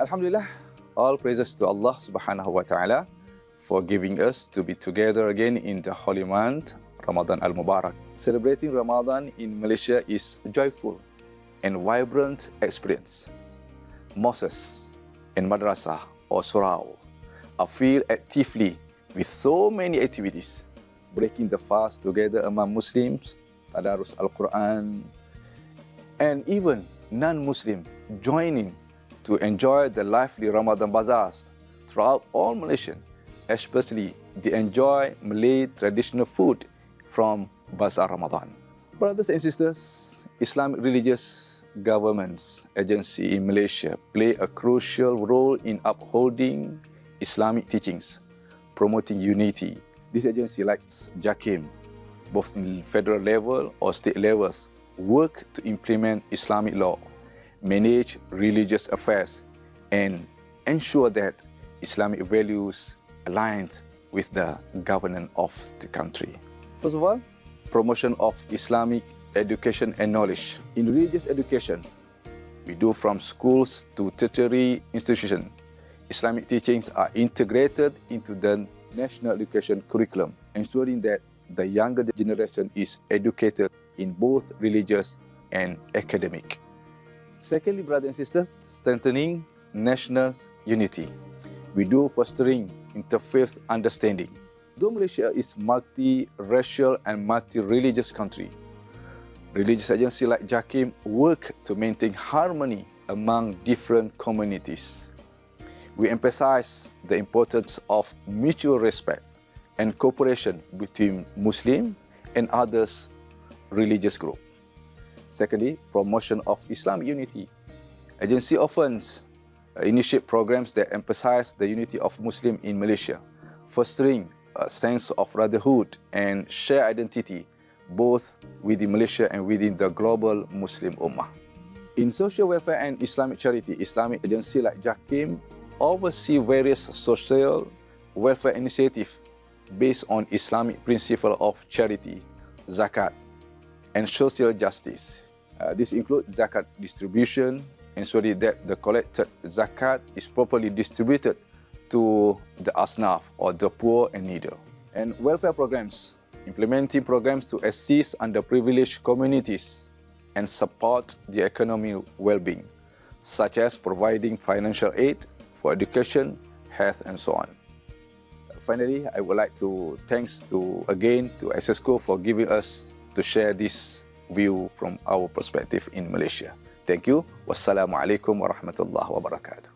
Alhamdulillah, all praises to Allah subhanahu wa ta'ala for giving us to be together again in the holy month, Ramadan al-Mubarak. Celebrating Ramadan in Malaysia is a joyful and vibrant experience. Mosques and madrasah or surau are filled actively with so many activities, breaking the fast together among Muslims, tadarus Al-Quran, and even non-Muslim joining to enjoy the lively Ramadan bazaars throughout all Malaysia, especially they enjoy Malay traditional food from Bazaar Ramadan. Brothers and sisters, Islamic religious governments agency in Malaysia play a crucial role in upholding Islamic teachings, promoting unity. This agency, like JAKIM, both in federal level or state levels, work to implement Islamic law, manage religious affairs, and ensure that Islamic values align with the governance of the country. First of all, promotion of Islamic education and knowledge. In religious education, we do from schools to tertiary institutions. Islamic teachings are integrated into the national education curriculum, ensuring that the younger generation is educated in both religious and academic. Secondly, brothers and sisters, strengthening national unity. We do fostering interfaith understanding. Though Malaysia is multi-racial and multi-religious country, religious agencies like JAKIM work to maintain harmony among different communities. We emphasize the importance of mutual respect and cooperation between Muslim and others religious groups. Secondly, promotion of Islamic unity. Agency often initiate programs that emphasize the unity of Muslims in Malaysia, fostering a sense of brotherhood and shared identity both within Malaysia and within the global Muslim Ummah. In social welfare and Islamic charity, Islamic agency like JAKIM oversee various social welfare initiatives based on Islamic principle of charity, zakat, and social justice. This includes zakat distribution, ensuring that the collected zakat is properly distributed to the asnaf or the poor and needy. And welfare programs, implementing programs to assist underprivileged communities and support the economic well-being, such as providing financial aid for education, health, and so on. Finally, I would like to thanks again to ICESCO for giving us to share this view from our perspective in Malaysia. Thank you. Wassalamualaikum warahmatullahi wabarakatuh.